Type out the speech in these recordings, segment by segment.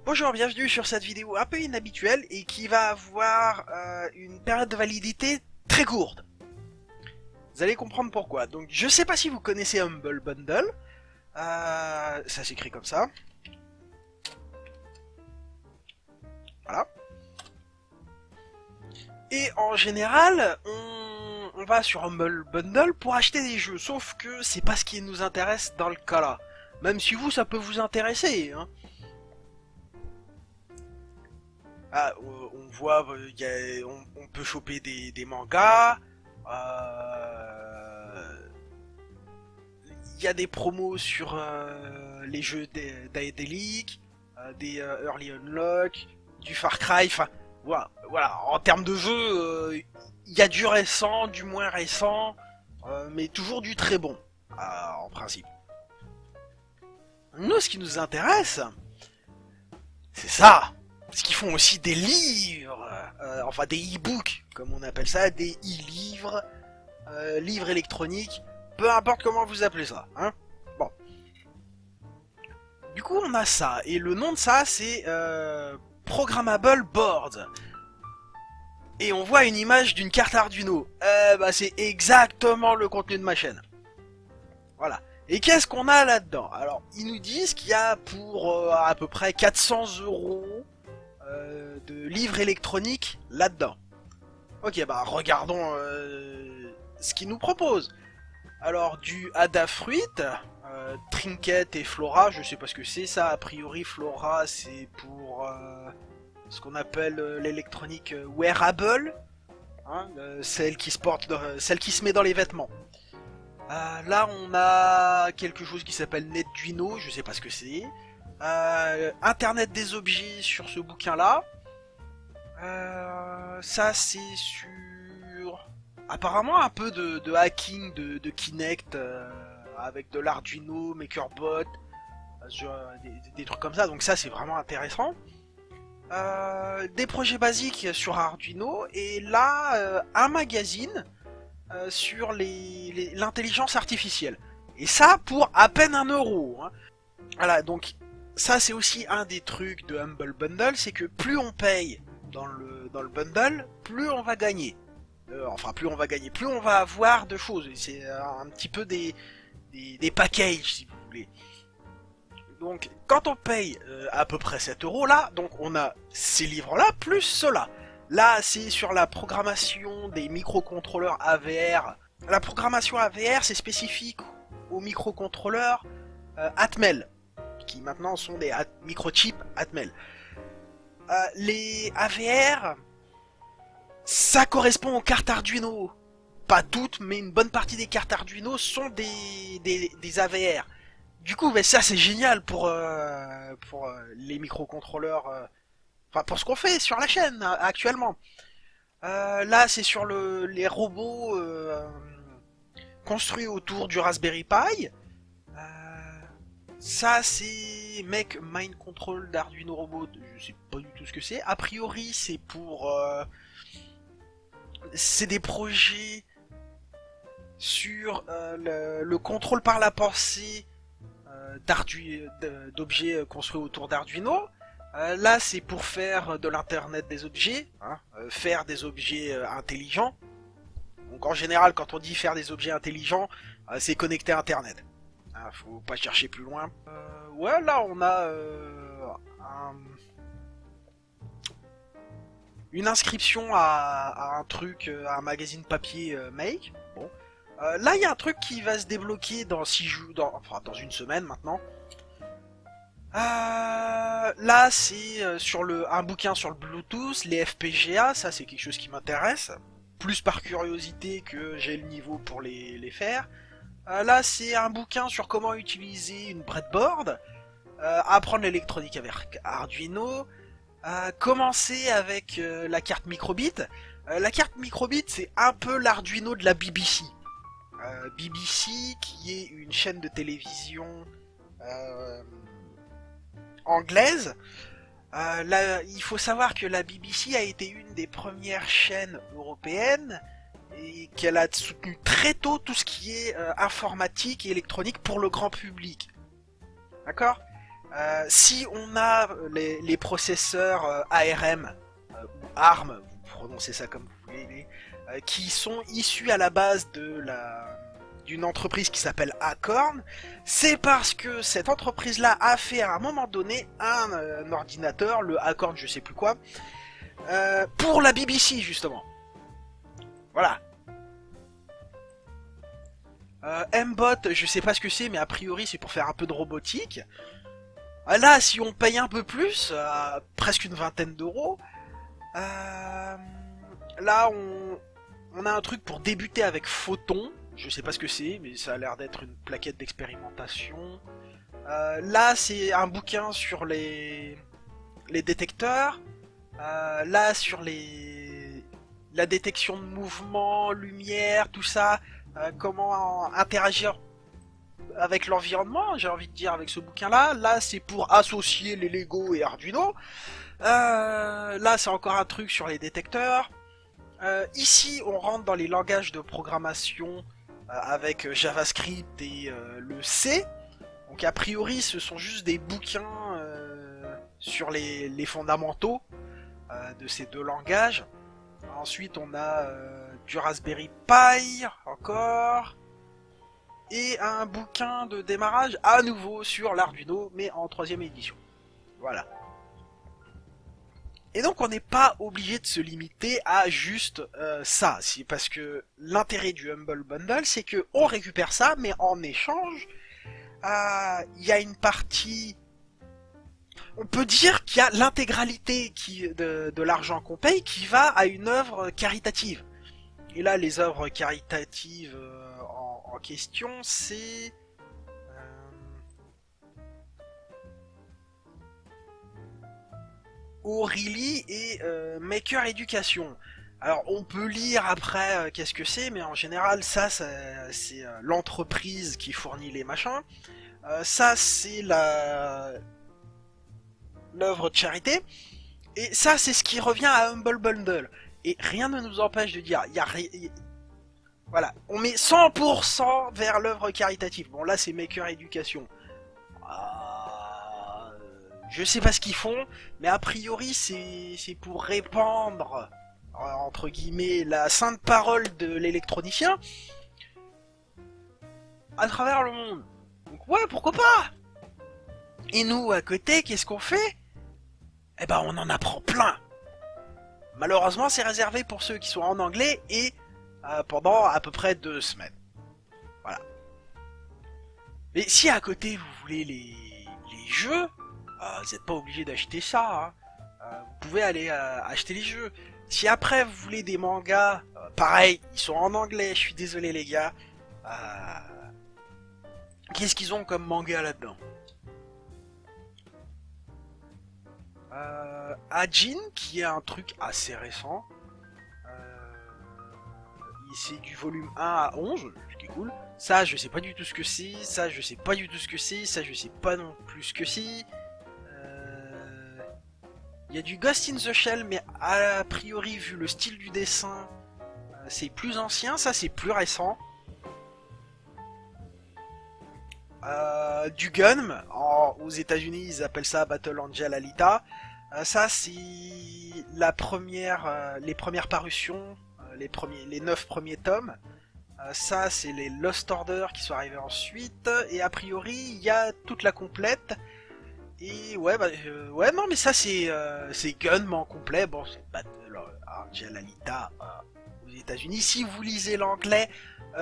Bonjour, bienvenue sur cette vidéo un peu inhabituelle et qui va avoir une période de validité très courte. Vous allez comprendre pourquoi. Donc je sais pas si vous connaissez Humble Bundle, ça s'écrit comme ça. Voilà. Et en général, on va sur Humble Bundle pour acheter des jeux, sauf que c'est pas ce qui nous intéresse dans le cas là. Même si vous, ça peut vous intéresser, hein. On voit, on peut choper des mangas. Il y a des promos sur les jeux d'Aedelic, des Early Unlock, du Far Cry. Enfin, voilà. En termes de jeux, il y a du récent, du moins récent, mais toujours du très bon, en principe. Nous, ce qui nous intéresse, c'est ça. Parce qu'ils font aussi des livres, enfin des e-books, comme on appelle ça, des e-livres, livres électroniques, peu importe comment vous appelez ça, hein. Bon. Du coup, on a ça, et le nom de ça, c'est Programmable Board. Et on voit une image d'une carte Arduino. C'est exactement le contenu de ma chaîne. Voilà. Et qu'est-ce qu'on a là-dedans? Alors, ils nous disent qu'il y a pour à peu près 400 € de livres électroniques là-dedans. Ok, regardons ce qu'ils nous proposent. Alors du Adafruit, Trinket et Flora, je sais pas ce que c'est ça, a priori Flora c'est pour ce qu'on appelle l'électronique wearable, hein, celle qui se met dans les vêtements. Là on a quelque chose qui s'appelle NetDuino, je sais pas ce que c'est. Internet des objets sur ce bouquin là. Ça c'est sur apparemment un peu de hacking de Kinect avec de l'Arduino, MakerBot, des trucs comme ça, donc ça c'est vraiment intéressant. Des projets basiques sur Arduino et là un magazine sur l'intelligence artificielle. Et ça pour à peine 1 €. Hein. Voilà, donc ça c'est aussi un des trucs de Humble Bundle, c'est que plus on paye dans le bundle, plus on va gagner. Plus on va gagner, plus on va avoir de choses. C'est un petit peu des packages, si vous voulez. Donc, quand on paye à peu près 7 € là, donc on a ces livres-là, plus cela. Là, c'est sur la programmation des microcontrôleurs AVR. La programmation AVR, c'est spécifique aux microcontrôleurs Atmel, qui maintenant sont des microchips Atmel. Les AVR, ça correspond aux cartes Arduino. Pas toutes, mais une bonne partie des cartes Arduino sont des AVR. Du coup, ça c'est génial pour les microcontrôleurs. Pour ce qu'on fait sur la chaîne actuellement. Là, c'est sur les robots construits autour du Raspberry Pi. Ça, c'est Make Mind Control d'Arduino Robot. Je sais pas du tout ce que c'est. A priori, c'est pour... c'est des projets sur le contrôle par la pensée d'objets construits autour d'Arduino. Là, c'est pour faire de l'internet des objets, hein, faire des objets intelligents. Donc en général, quand on dit faire des objets intelligents, c'est connecté à internet. Hein, faut pas chercher plus loin. Ouais, là on a une inscription à un truc, à un magazine papier Make. Bon. Là, il y a un truc qui va se débloquer dans 6 jours, dans une semaine maintenant. Là, c'est un bouquin sur le Bluetooth, les FPGA, ça c'est quelque chose qui m'intéresse. Plus par curiosité que j'ai le niveau pour les faire. Là, c'est un bouquin sur comment utiliser une breadboard, apprendre l'électronique avec Arduino, commencer avec la carte microbit. La carte microbit, c'est un peu l'Arduino de la BBC. BBC, qui est une chaîne de télévision anglaise. Là, il faut savoir que la BBC a été une des premières chaînes européennes et qu'elle a soutenu très tôt tout ce qui est informatique et électronique pour le grand public. D'accord ? Si on a les processeurs ARM ou ARM, vous prononcez ça comme vous voulez, qui sont issus à la base d'une entreprise qui s'appelle Acorn, c'est parce que cette entreprise-là a fait à un moment donné un ordinateur, le Acorn je sais plus quoi, pour la BBC justement. Voilà. M-Bot, je sais pas ce que c'est, mais a priori c'est pour faire un peu de robotique. Là, si on paye un peu plus, presque une vingtaine d'euros, là on a un truc pour débuter avec Photon. Je sais pas ce que c'est, mais ça a l'air d'être une plaquette d'expérimentation. Là, c'est un bouquin sur les détecteurs. Là, sur la détection de mouvement, lumière, tout ça. Comment interagir avec l'environnement, j'ai envie de dire, avec ce bouquin-là. Là, c'est pour associer les Lego et Arduino. Là, c'est encore un truc sur les détecteurs. Ici, on rentre dans les langages de programmation avec JavaScript et le C. Donc, a priori, ce sont juste des bouquins sur les fondamentaux de ces deux langages. Ensuite, on a du Raspberry Pi, encore. Et un bouquin de démarrage à nouveau sur l'Arduino, mais en 3ème édition. Voilà. Et donc on n'est pas obligé de se limiter à juste ça, parce que l'intérêt du Humble Bundle, c'est que on récupère ça, mais en échange, il y a une partie... On peut dire qu'il y a l'intégralité de l'argent qu'on paye qui va à une œuvre caritative. Et là, les œuvres caritatives en question, c'est... O'Reilly et Maker Education. Alors, on peut lire après qu'est-ce que c'est, mais en général, ça c'est l'entreprise qui fournit les machins. Ça, c'est l'œuvre de charité. Et ça, c'est ce qui revient à Humble Bundle. Et rien ne nous empêche de dire, voilà, on met 100% vers l'œuvre caritative. Bon, là, c'est Maker Education. Je sais pas ce qu'ils font, mais a priori, c'est pour répandre, entre guillemets, la sainte parole de l'électronicien à travers le monde. Donc ouais, pourquoi pas. Et nous, à côté, qu'est-ce qu'on fait? Eh ben, on en apprend plein. Malheureusement, c'est réservé pour ceux qui sont en anglais et pendant à peu près 2 semaines. Voilà. Mais si à côté, vous voulez les jeux, vous n'êtes pas obligé d'acheter ça. Hein. Vous pouvez aller acheter les jeux. Si après, vous voulez des mangas, pareil, ils sont en anglais, je suis désolé les gars. Qu'est-ce qu'ils ont comme manga là-dedans? Ajin, qui est un truc assez récent. C'est du volume 1 à 11, ce qui est cool. Ça, je sais pas du tout ce que c'est. Ça, je sais pas du tout ce que c'est. Ça, je sais pas non plus ce que c'est. Il y a du Ghost in the Shell, mais a priori, vu le style du dessin, c'est plus ancien. Ça, c'est plus récent. Du Gun, aux États-Unis, ils appellent ça Battle Angel Alita. Ça, c'est les premières parutions, les 9 premiers tomes. Ça, c'est les Lost Order qui sont arrivés ensuite. Et a priori, il y a toute la complète. Et ouais, ouais, non, mais ça, c'est Gun, mais en complet. Bon, c'est Battle Angel Alita aux États-Unis. Si vous lisez l'anglais,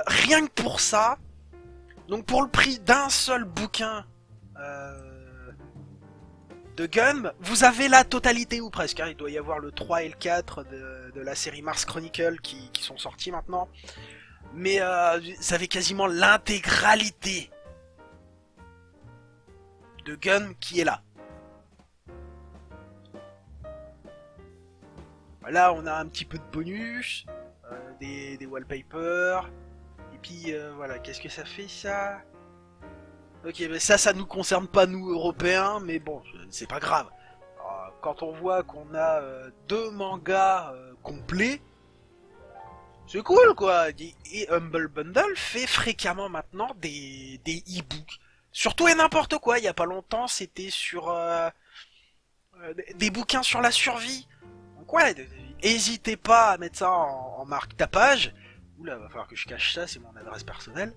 rien que pour ça, donc pour le prix d'un seul bouquin de Gun, vous avez la totalité ou presque. Hein. Il doit y avoir le 3 et le 4 de la série Mars Chronicle qui sont sortis maintenant. Mais vous avez quasiment l'intégralité de Gun qui est là. Là, on a un petit peu de bonus, des wallpapers. Et puis voilà, qu'est-ce que ça fait ça? Ok, mais ça nous concerne pas nous Européens, mais bon, c'est pas grave. Quand on voit qu'on a 2 mangas complets, c'est cool quoi. Et Humble Bundle fait fréquemment maintenant des e-books. Surtout et n'importe quoi. Il y a pas longtemps, c'était sur des bouquins sur la survie. Donc ouais, hésitez pas à mettre ça en marque tapage. Oula, va falloir que je cache ça, c'est mon adresse personnelle.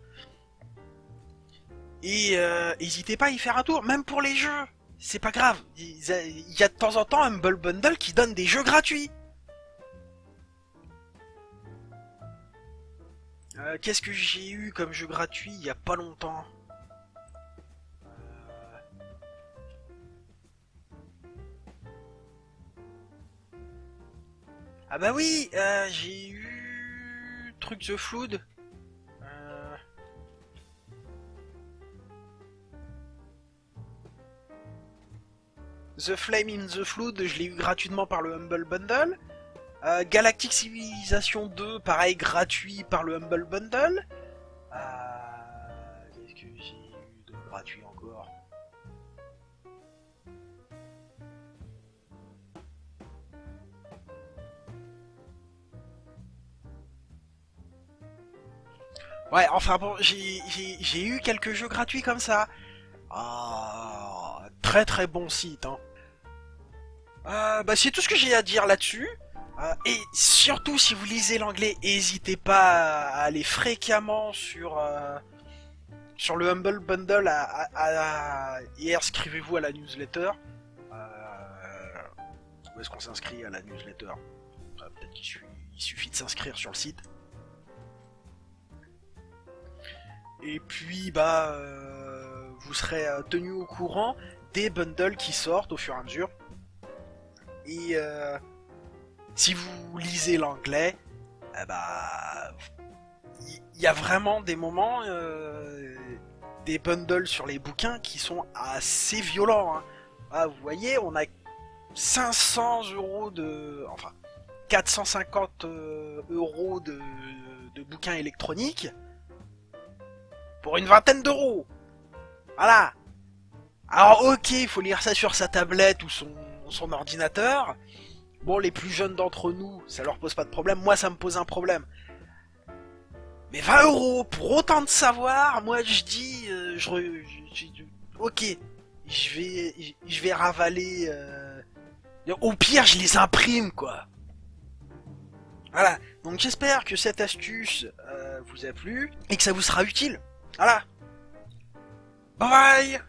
Et hésitez pas à y faire un tour, même pour les jeux. C'est pas grave. Il y a de temps en temps un Humble Bundle qui donne des jeux gratuits. Qu'est-ce que j'ai eu comme jeu gratuit il y a pas longtemps? Ah bah oui, j'ai eu truc The Flood. Euh, The Flame in the Flood, je l'ai eu gratuitement par le Humble Bundle. Galactic Civilization 2, pareil, gratuit par le Humble Bundle. Qu'est-ce que j'ai eu de gratuit encore? Ouais, enfin bon, j'ai eu quelques jeux gratuits comme ça. Ah, très très bon site, hein. Bah c'est tout ce que j'ai à dire là-dessus. Et surtout, si vous lisez l'anglais, n'hésitez pas à aller fréquemment sur le Humble Bundle et inscrivez-vous à la newsletter. Où est-ce qu'on s'inscrit à la newsletter? Peut-être il suffit de s'inscrire sur le site. Et puis, bah, vous serez tenu au courant des bundles qui sortent au fur et à mesure. Et si vous lisez l'anglais, bah, il y a vraiment des moments, des bundles sur les bouquins qui sont assez violents, hein. Ah, vous voyez, on a 500 € enfin, 450 € de bouquins électroniques pour une vingtaine d'euros. Voilà. Alors ok, il faut lire ça sur sa tablette ou son ordinateur. Bon, les plus jeunes d'entre nous, ça leur pose pas de problème. Moi, ça me pose un problème. Mais 20 € pour autant de savoir, moi je dis, ok, je vais ravaler. Au pire, je les imprime, quoi. Voilà. Donc j'espère que cette astuce vous a plu et que ça vous sera utile. Voilà. Bye bye.